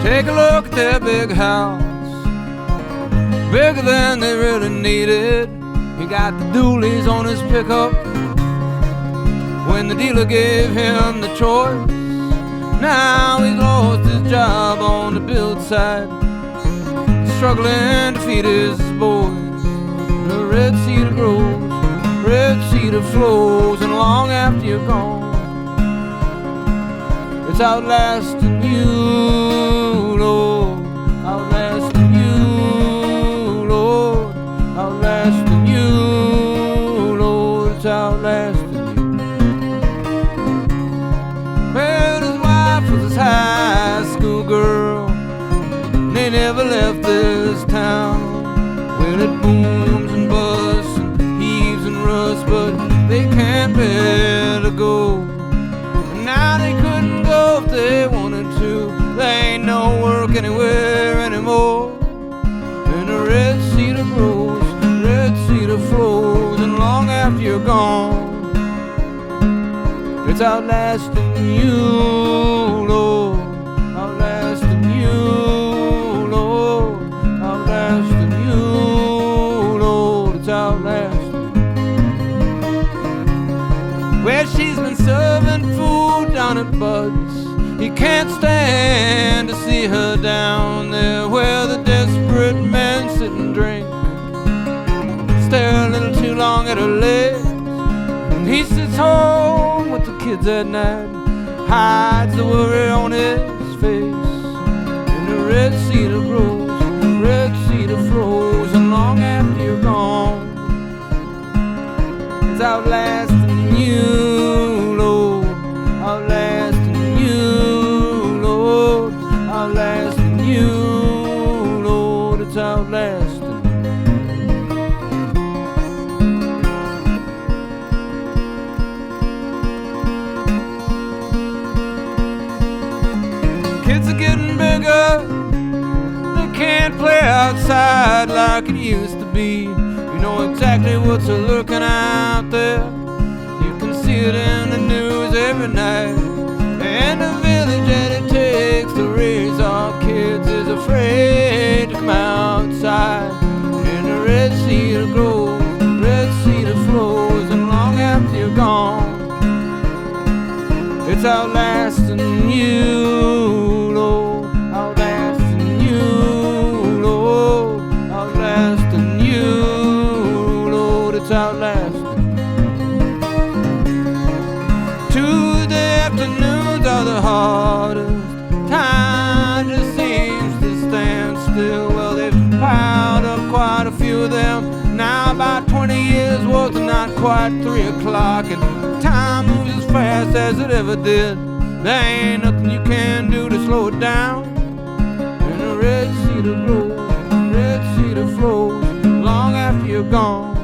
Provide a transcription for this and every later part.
Take a look at their big house, bigger than they really needed. He got the dualies on his pickup when the dealer gave him the choice. Now he's lost his job on the build site, struggling to feed his boys. The red cedar grows, red cedar flows, and long after you're gone, it's outlasting you, Lord, outlasting you, Lord, outlasting you, Lord, it's outlasting you. Well, his wife was his high school girl, and they never left this town. Well, it booms and busts and heaves and rusts, but they can't bear to go. And now they couldn't go if they wanted to. There ain't no work anywhere anymore. And the red cedar grows, red cedar flows, and long after you're gone, it's outlasting you, Lord, outlasting you, Lord, outlasting you, Lord, it's outlasting. Well, she's been serving food down at Bud's. He can't stand to see her down there where the desperate men sit and drink, stare a little too long at her legs. And he sits home with the kids at night, hides the worry on his face. And the red cedar grows, red cedar flows, and long after you're gone, it's outlasting you, Lord, outlasting you, Lord, outlasting you, Lord, it's outlasting. Kids are getting bigger, they can't play outside like it used to be. You know exactly what's lurking out there, you can see it in the news every night. And the village that it takes to raise our kids is afraid to come outside. And the red cedar grows, red cedar flows, and long after you're gone, it's outlasting you, Lord, outlasting you, Lord, outlasting you, Lord, it's outlasting. Tuesday afternoons are the hardest. Time just seems to stand still. Well, they've piled up quite a few of them. Now about 20 years worth, and not quite 3 o'clock. And time moves as fast as it ever did. There ain't nothing you can do to slow it down. And the red cedar grows, red cedar flows, long after you're gone,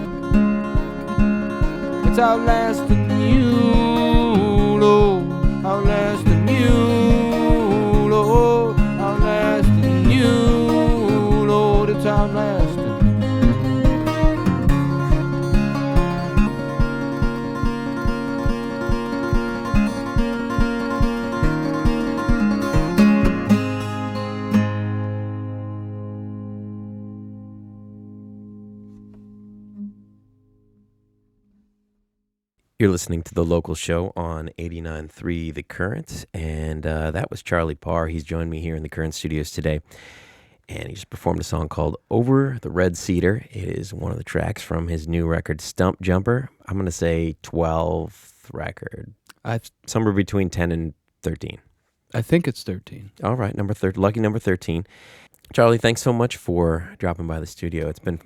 it's outlasting you, Lord, outlasting you, Lord, outlasting you, Lord, it's outlasting. You're listening to The Local Show on 89.3 The Current, and that was Charlie Parr. He's joined me here in the Current studios today, and he just performed a song called Over the Red Cedar. It is one of the tracks from his new record, Stump Jumper. I'm going to say 12th record. Somewhere between 10 and 13. I think it's 13. All right, lucky number 13. Charlie, thanks so much for dropping by the studio. It's been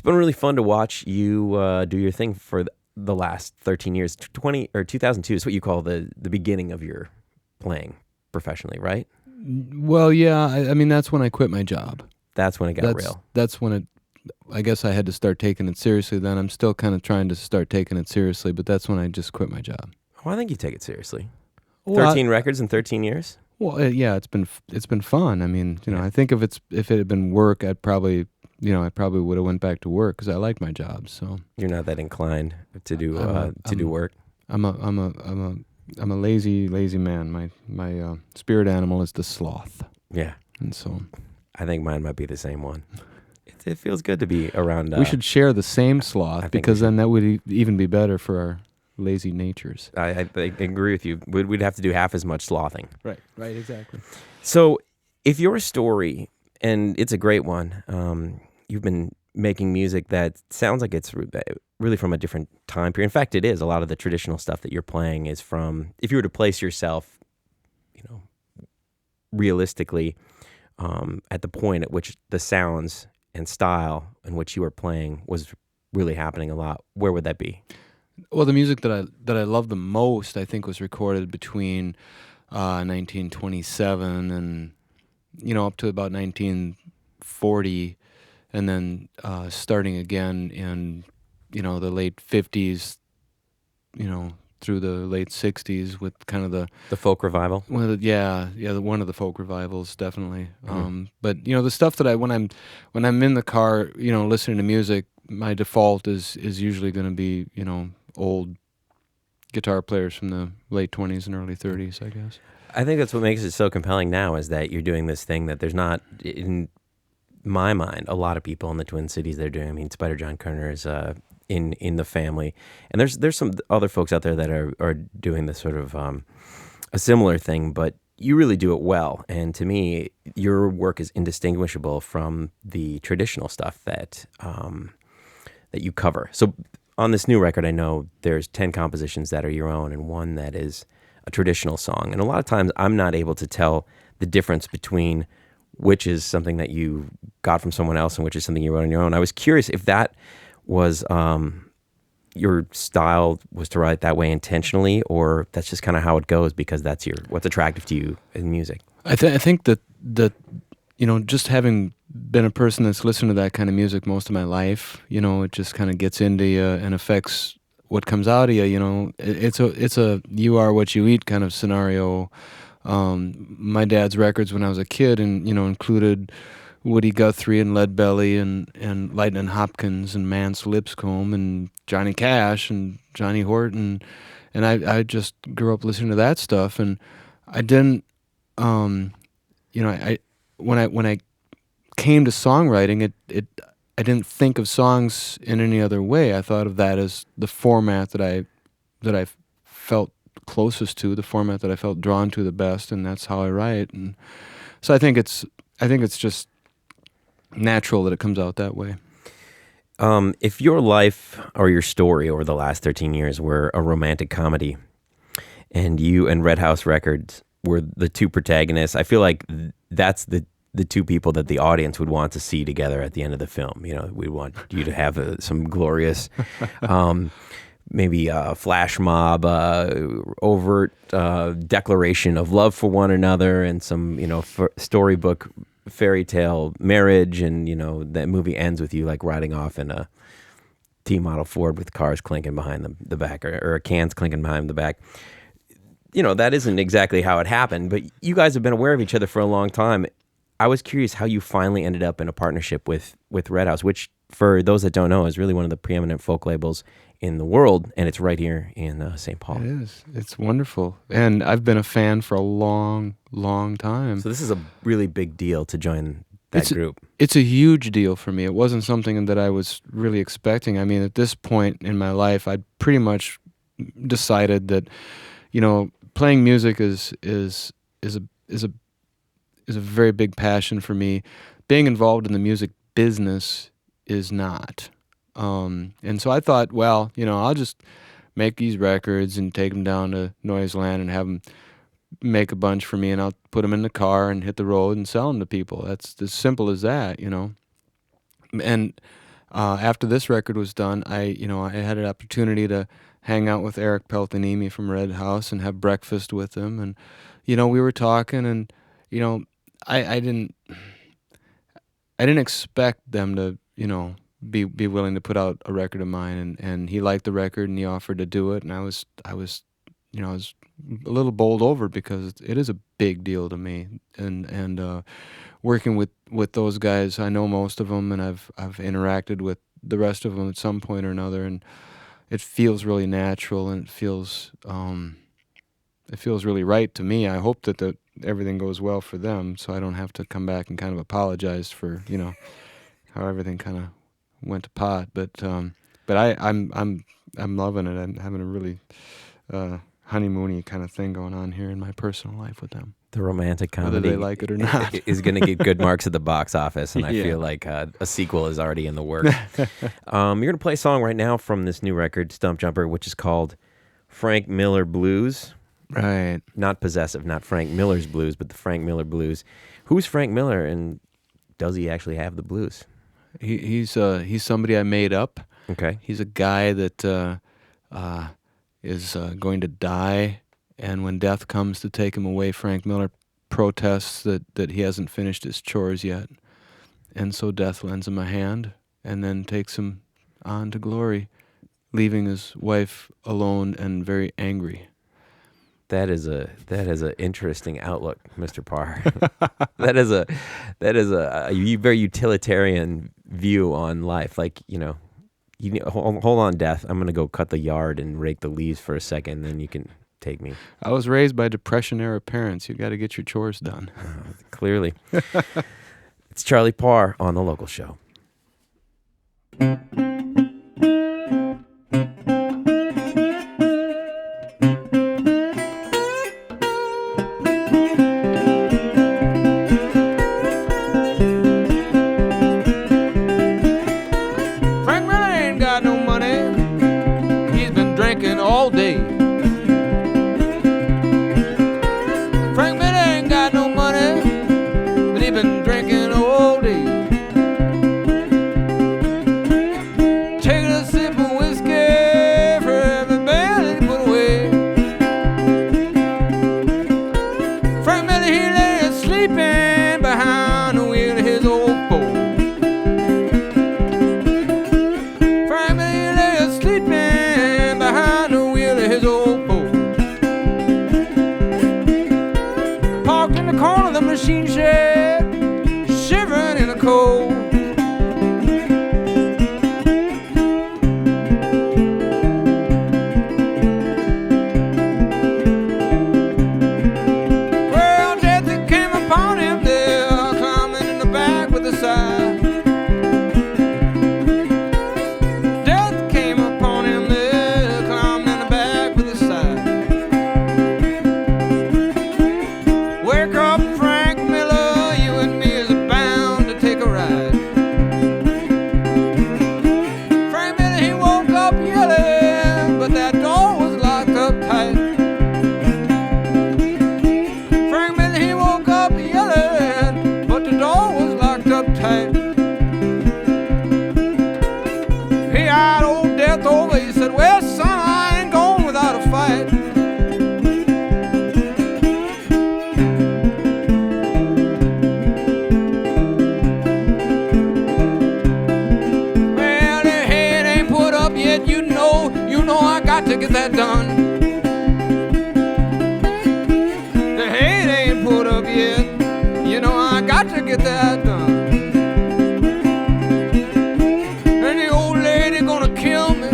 really fun to watch you do your thing for the last 13 years. 2002 is what you call the beginning of your playing professionally, right? Well, yeah. I mean, that's when I quit my job. That's when it got real. That's when I guess I had to start taking it seriously then. I'm still kind of trying to start taking it seriously, but that's when I just quit my job. Well, I think you take it seriously. Well, 13 records in 13 years? Well, yeah, it's been fun. I mean, I think if it had been work, I probably would have went back to work because I like my job. So you're not that inclined to do work. I'm a lazy man. My spirit animal is the sloth. Yeah, And so I think mine might be the same one. It feels good to be around. we should share the same I sloth, think because we then that would even be better for our lazy natures. I agree with you. We'd have to do half as much slothing. Right, exactly. So, if your story, and it's a great one, you've been making music that sounds like it's really from a different time period. In fact, it is. A lot of the traditional stuff that you're playing is from, if you were to place yourself, realistically, at the point at which the sounds and style in which you were playing was really happening a lot, where would that be? Well, the music that I love the most, I think, was recorded between 1927 and up to about 1940, and then starting again in the late 50s, through the late 60s with kind of The folk revival? one of the folk revivals, definitely. But the stuff that when I'm in the car, listening to music, my default is usually going to be old guitar players from the late 20s and early 30s, I guess. I think that's what makes it so compelling now, is that you're doing this thing that there's not, in my mind, a lot of people in the Twin Cities that are doing. I mean, Spider John Kerner is in the family, and there's some other folks out there that are doing this sort of a similar thing, but you really do it well. And to me, your work is indistinguishable from the traditional stuff that you cover. So on this new record, I know there's 10 compositions that are your own and one that is a traditional song. And a lot of times I'm not able to tell the difference between which is something that you got from someone else and which is something you wrote on your own. I was curious if that was your style was to write that way intentionally, or that's just kind of how it goes because that's what's attractive to you in music. I think that just having been a person that's listened to that kind of music most of my life, it just kind of gets into you and affects what comes out of you. It's a you are what you eat kind of scenario. My dad's records when I was a kid, and included Woody Guthrie and Leadbelly and Lightnin' Hopkins and Mance Lipscomb and Johnny Cash and Johnny Horton, and I just grew up listening to that stuff, and I didn't, when I came to songwriting, I didn't think of songs in any other way. I thought of that as the format that I felt closest to, the format that I felt drawn to the best, and that's how I write. And so I think it's just natural that it comes out that way. If your life or your story over the last 13 years were a romantic comedy, and you and Red House Records were the two protagonists, I feel like that's the two people that the audience would want to see together at the end of the film. We want you to have some glorious, maybe a flash mob, overt declaration of love for one another, and some, storybook fairy tale marriage, and that movie ends with you like riding off in a T-model Ford with cars clinking behind the back, or cans clinking behind the back. That isn't exactly how it happened, but you guys have been aware of each other for a long time. I was curious how you finally ended up in a partnership with Red House, which, for those that don't know, is really one of the preeminent folk labels in the world, and it's right here in St. Paul. It is. It's wonderful. And I've been a fan for a long, long time. So this is a really big deal to join that group. It's a huge deal for me. It wasn't something that I was really expecting. I mean, at this point in my life, I'd pretty much decided that, playing music is a very big passion for me. Being involved in the music business is not. And so I thought, well, I'll just make these records and take them down to Noiseland and have them make a bunch for me, and I'll put them in the car and hit the road and sell them to people. That's as simple as that, And after this record was done, I had an opportunity to hang out with Eric Peltonimi from Red House and have breakfast with him, and we were talking, and I didn't expect them to be willing to put out a record of mine, and he liked the record and he offered to do it, and I was a little bowled over because it is a big deal to me, and working with those guys, I know most of them, and I've interacted with the rest of them at some point or another, and it feels really natural, and it feels really right to me. I hope that everything goes well for them, so I don't have to come back and kind of apologize for, how everything kind of went to pot. But I'm loving it. I'm having a really honeymoony kind of thing going on here in my personal life with them. The romantic comedy, whether they like it or not, is going to get good marks at the box office, and I feel like a sequel is already in the works. You're going to play a song right now from this new record, Stump Jumper, which is called Frank Miller Blues. Right. Not Possessive, not Frank Miller's Blues, but the Frank Miller Blues. Who's Frank Miller, and does he actually have the blues? He's somebody I made up. Okay. He's a guy that is going to die, and when death comes to take him away, Frank Miller protests that he hasn't finished his chores yet. And so death lends him a hand and then takes him on to glory, leaving his wife alone and very angry. That is a interesting outlook, Mr. Parr. that is a very utilitarian view on life. Like, hold on, death. I'm gonna go cut the yard and rake the leaves for a second, then you can take me. I was raised by Depression-era parents. You got to get your chores done. Clearly. It's Charlie Parr on The Local Show. Frank Miller ain't got no money. He's been drinking all day. Frank Miller ain't got no money, but he been drinking all day. Taking a sip of whiskey for every bell that he put away. Frank Miller, he lay sleeping behind the wheel of his old Ford. Frank Miller, he lay sleeping behind the wheel of his old Ford. Parked in the corner of the machine shed, shivering in the cold. Well, death that came upon him there, climbing in the back with a sigh. Death came upon him there, climbing in the back with a sigh. Wake up, Frank Miller, you and me is bound to take a ride. Frank Miller, he woke up yelling, but that door was locked up tight. Frank Miller, he woke up yelling, but the door was locked up tight. He eyed old death over, he said, well, son, I ain't going without a fight. Well, the head ain't put up yet, you know I got to get that done. The head ain't put up yet, you know I got to get that done. And the old lady gonna kill me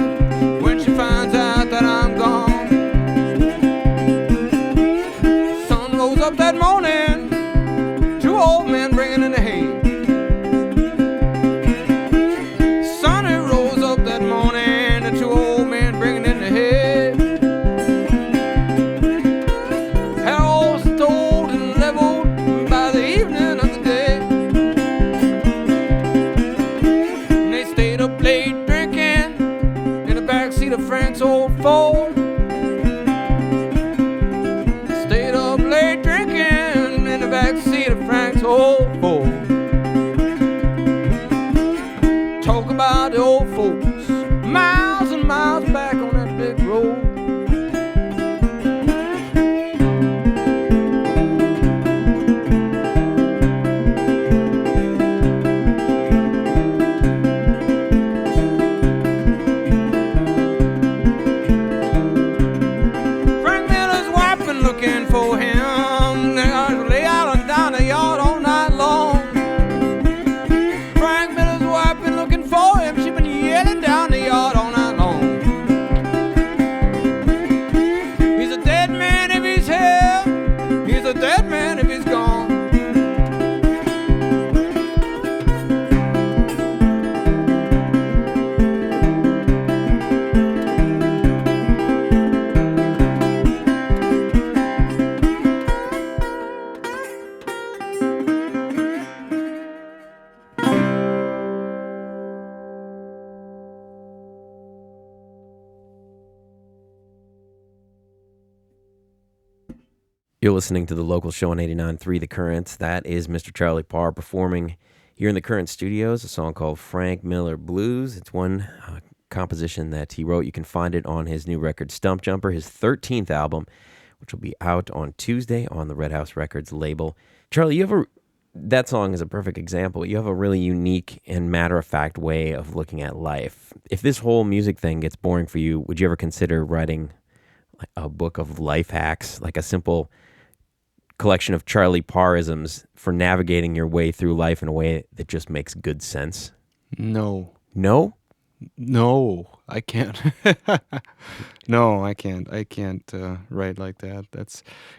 when she finds out that I'm gone. Sun rose up that morning, two old men bringing in the hay. Sunny rose up that morning, the two old men bringing in the hay. Had all stowed and leveled by the evening of the day. And they stayed up late drinking in the backseat of Frank's old Ford. Stayed up late drinking in the backseat of Frank's old Ford. Talk about the old folks, miles and miles back on that big road. Frank Miller's wife been looking for him. They lay out and down the yard all night long. You're listening to the local show on 89.3 The Currents. That is Mr. Charlie Parr performing here in the Current Studios, a song called Frank Miller Blues. It's one composition that he wrote. You can find it on his new record, Stump Jumper, his 13th album, which will be out on Tuesday on the Red House Records label. Charlie, that song is a perfect example. You have a really unique and matter-of-fact way of looking at life. If this whole music thing gets boring for you, would you ever consider writing a book of life hacks, like a simple collection of Charlie Parrisms for navigating your way through life in a way that just makes good sense? No. No? No, I can't. No, I can't. I can't write like that.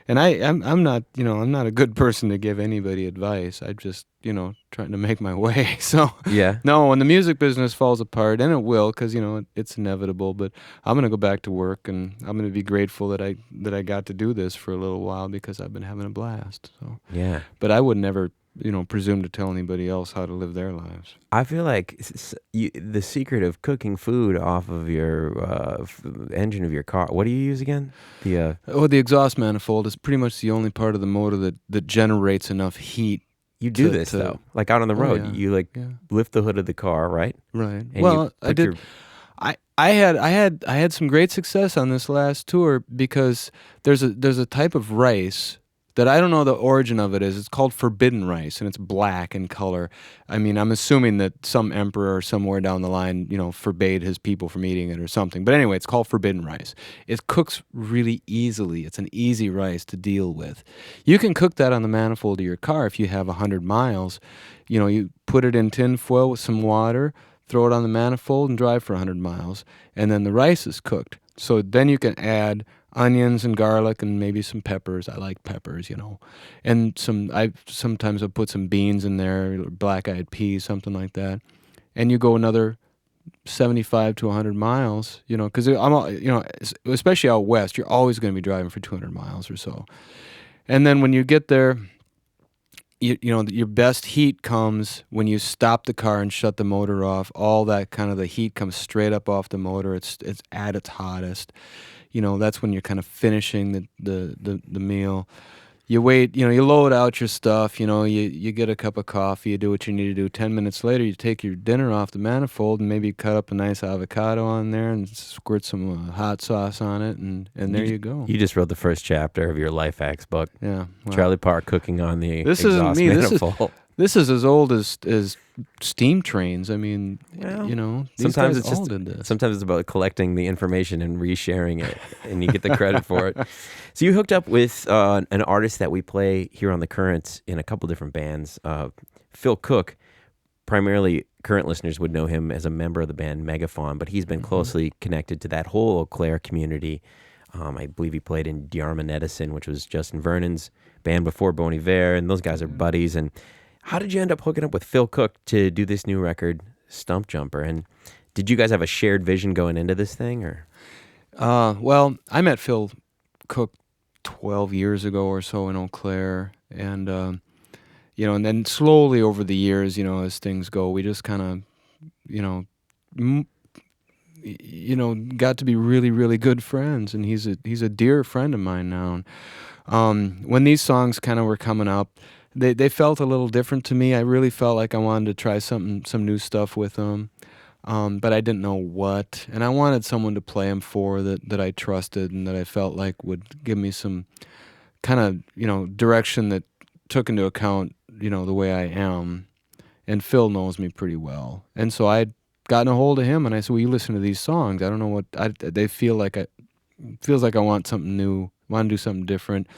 I'm not, I'm not a good person to give anybody advice. I just, trying to make my way. So Yeah. no, when the music business falls apart, and it will, because it's inevitable. But I'm gonna go back to work, and I'm gonna be grateful that I got to do this for a little while because I've been having a blast. So Yeah. but I would never, presume to tell anybody else how to live their lives. I feel like the secret of cooking food off of your engine of your car, what do you use again? The The exhaust manifold is pretty much the only part of the motor that generates enough heat. You do to- this to- though, like out on the Oh, road. yeah. You Yeah. lift the hood of the car, right? Right. And Well, you I put did. your- I had some great success on this last tour because there's a type of rice that I don't know the origin of it is. It's called forbidden rice, and it's black in color. I mean, I'm assuming that some emperor somewhere down the line, forbade his people from eating it or something. But anyway, it's called forbidden rice. It cooks really easily. It's an easy rice to deal with. You can cook that on the manifold of your car if you have 100 miles. You put it in tin foil with some water, throw it on the manifold, and drive for 100 miles. And then the rice is cooked. So then you can add onions and garlic and maybe some peppers. I like peppers, and sometimes I'll put some beans in there, black-eyed peas, something like that. And you go another 75 to 100 miles, because especially out west, you're always going to be driving for 200 miles or so. And then when you get there, your best heat comes when you stop the car and shut the motor off. All that kind of the heat comes straight up off the motor. It's at its hottest. That's when you're kind of finishing the meal. You wait, you load out your stuff, you get a cup of coffee, you do what you need to do. 10 minutes later, you take your dinner off the manifold and maybe cut up a nice avocado on there and squirt some hot sauce on it, and there you go. You just wrote the first chapter of your life hacks book. Yeah. Well, Charlie Parr cooking on the This isn't exhaust me. manifold. This is as old as steam trains. I mean, Well, these sometimes guys it's all just did this. sometimes it's about collecting the information and resharing it, and you get the credit for it. So you hooked up with an artist that we play here on the Currents in a couple different bands. Phil Cook, primarily current listeners would know him as a member of the band Megafaun, but he's been closely connected to that whole Eau Claire community. I believe he played in Diarmid Edison, which was Justin Vernon's band before Bon Iver, and those guys are buddies. And how did you end up hooking up with Phil Cook to do this new record, Stump Jumper? And did you guys have a shared vision going into this thing, or? Well, I met Phil Cook 12 years ago or so in Eau Claire, and and then slowly over the years, as things go, we just kind of, got to be really, really good friends, and he's a dear friend of mine now. When these songs kind of were coming up, they felt a little different to me. I really felt like I wanted to try some new stuff with them, but I didn't know what, and I wanted someone to play them for that I trusted and that I felt like would give me some kind of direction that took into account the way I am. And Phil knows me pretty well, and so I'd gotten a hold of him, and I said, "Will you listen to these songs? I don't know what they feel like. Feels like I want something new. Want to do something different."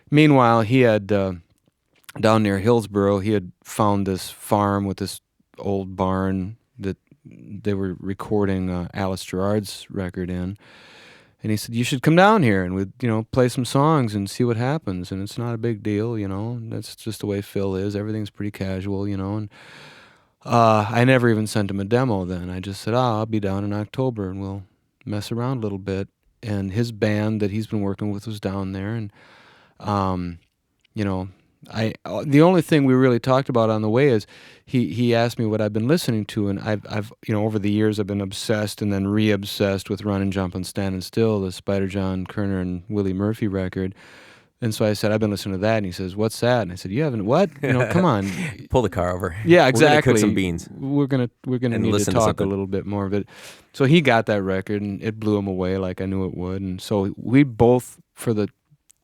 Meanwhile, he had down near Hillsboro, he had found this farm with this old barn that they were recording Alice Gerard's record in. And he said, "You should come down here and we'd, play some songs and see what happens. And it's not a big deal, That's just the way Phil is. Everything's pretty casual, And I never even sent him a demo then. I just said, I'll be down in October and we'll mess around a little bit. And his band that he's been working with was down there. And, the only thing we really talked about on the way is he asked me what I've been listening to, and I've over the years I've been obsessed and then re-obsessed with Runnin', Jumpin', Standin' Still, the Spider John Kerner and Willie Murphy record. And so I said, I've been listening to that. And he says, what's that? And I said, you haven't what? Come on. Pull the car over. Yeah, exactly. We're gonna cook some beans. We're gonna need to talk a little bit more. But so he got that record, and it blew him away like I knew it would. And so we both, for the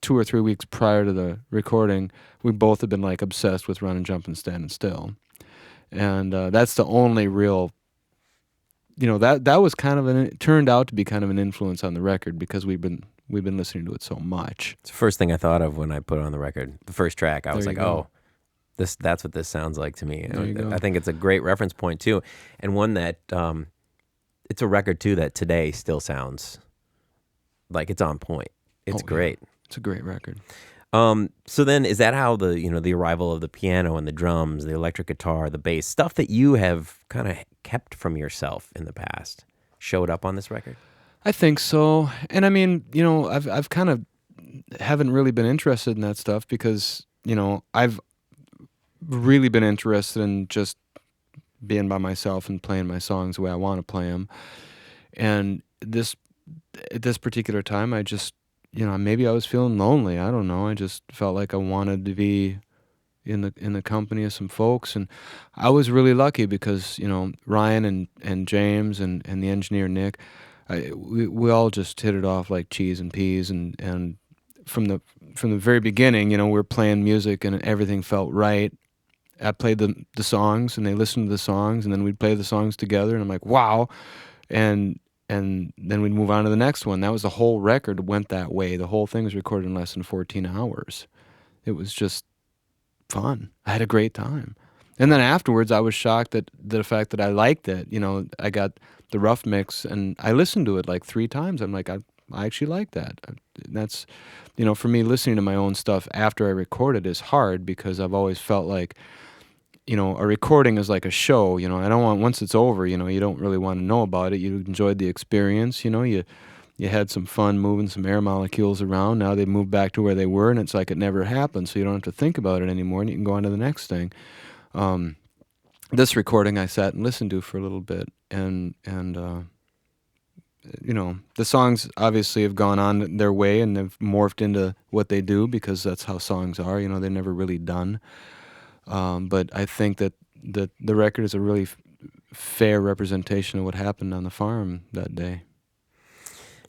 2 or 3 weeks prior to the recording, we both have been like obsessed with Running, Jumping, Standing Still. And that's the only real, that was kind of it turned out to be kind of an influence on the record because we've been listening to it so much. It's the first thing I thought of when I put it on the record. The first track, I was like, go. oh, that's what this sounds like to me. There you go. I think it's a great reference point too, and one that it's a record too that today still sounds like it's on point. It's great. Yeah. It's a great record. So then, is that how the arrival of the piano and the drums, the electric guitar, the bass, stuff that you have kind of kept from yourself in the past, showed up on this record? I think so. And I mean, I've kind of haven't really been interested in that stuff because, I've really been interested in just being by myself and playing my songs the way I want to play them. And at this particular time, I just, maybe I was feeling lonely. I don't know. I just felt like I wanted to be in the company of some folks. And I was really lucky because, Ryan and James and the engineer Nick, we all just hit it off like cheese and peas, and from the very beginning, we were playing music and everything felt right. I played the songs and they listened to the songs, and then we'd play the songs together, and I'm like, wow. And then we'd move on to the next one. That was the whole record went that way. The whole thing was recorded in less than 14 hours. It was just fun. I had a great time. And then afterwards, I was shocked at the fact that I liked it. I got the rough mix, and I listened to it like 3 times. I'm like, I actually like that. And that's, for me, listening to my own stuff after I record it is hard because I've always felt like, a recording is like a show. I don't want, once it's over, you don't really want to know about it. You enjoyed the experience. You had some fun moving some air molecules around. Now they move back to where they were, and it's like it never happened. So you don't have to think about it anymore, and you can go on to the next thing. This recording I sat and listened to for a little bit, and the songs obviously have gone on their way and they've morphed into what they do because that's how songs are. They're never really done. But I think that the record is a really fair representation of what happened on the farm that day.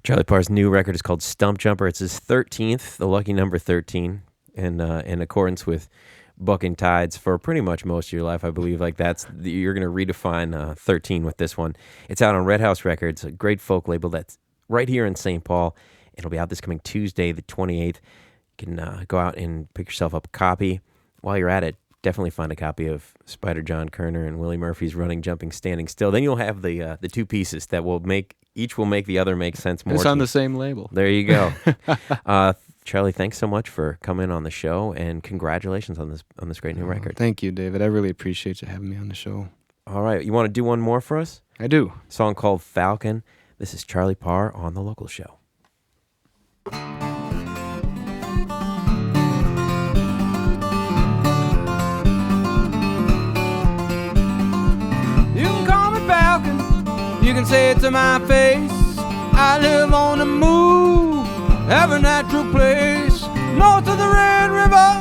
Charlie Parr's new record is called Stump Jumper. It's his 13th, the lucky number 13, and in accordance with bucking tides for pretty much most of your life, I believe. Like you're going to redefine 13 with this one. It's out on Red House Records, a great folk label that's right here in St. Paul. It'll be out this coming Tuesday, the 28th. You can go out and pick yourself up a copy. While you're at it, definitely find a copy of Spider John Kerner and Willie Murphy's Running, Jumping, Standing Still. Then you'll have the 2 pieces that will make the other make sense more. It's on the same label. There you go. Charlie, thanks so much for coming on the show, and congratulations on this great new record. Thank you, David. I really appreciate you having me on the show. All right, you want to do one more for us? I do. A song called Falcon. This is Charlie Parr on The Local Show. You can call me Falcon, you can say it to my face. I live on the move, have a natural place north of the Red River,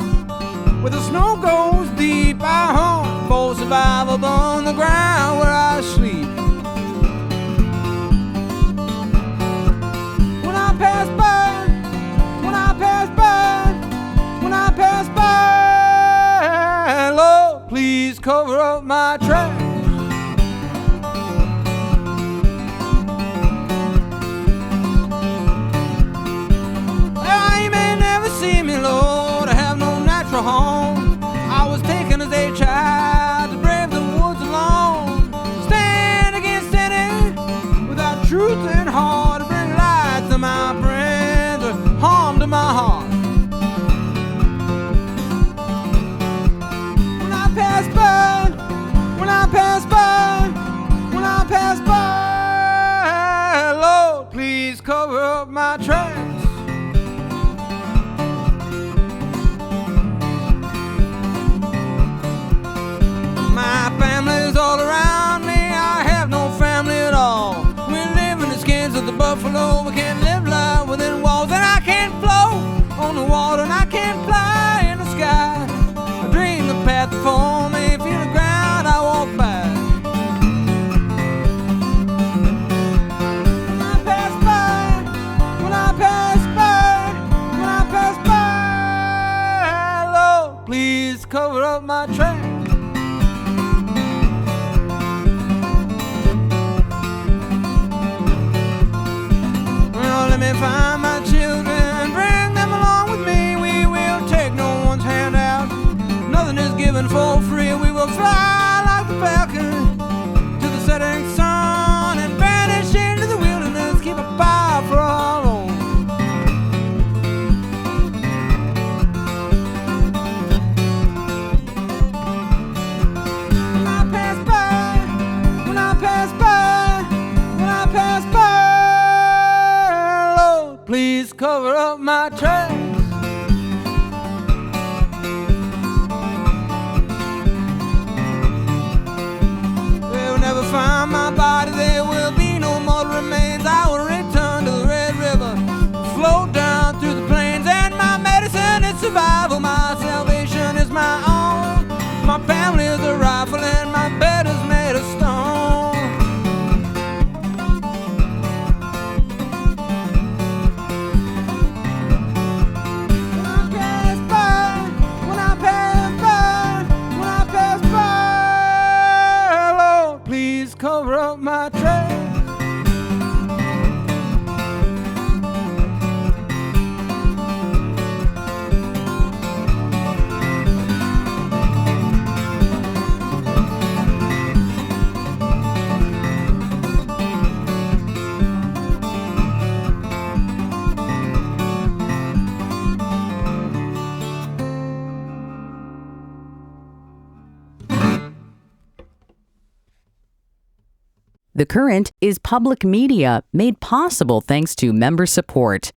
where the snow goes deep. I hunt for survival on the ground where I sleep. When I pass by, when I pass by, when I pass by, Lord, please cover up my tracks. Home. I was taken as a child to brave the woods alone, stand against any without truth and heart, to bring light to my friends or harm to my heart. When I pass by, when I pass by, when I pass by, Lord, please cover up my tracks. My family's all around me, I have no family at all. We live in the skins of the buffalo, we can't live life within walls, and I can't float on the water, and I please cover up my tracks. Well, let me find my children, bring them along with me. We will take no one's hand out. Nothing is given for free. We will fly like the Falcon to the setting sun and vanish into the wilderness. Keep a fire for our own. When I pass by, when I pass by, when I pass by, Lord, please cover up my tracks. Find my body, there will be no more remains. I will return to the Red River, float down through the plains, and my medicine is survival. My salvation is my own. My family is a rifle, and my bed is made of stone. When I pass by, when I pass by, when I pass by, Lord, please cover up my tracks. The Current is public media made possible thanks to member support.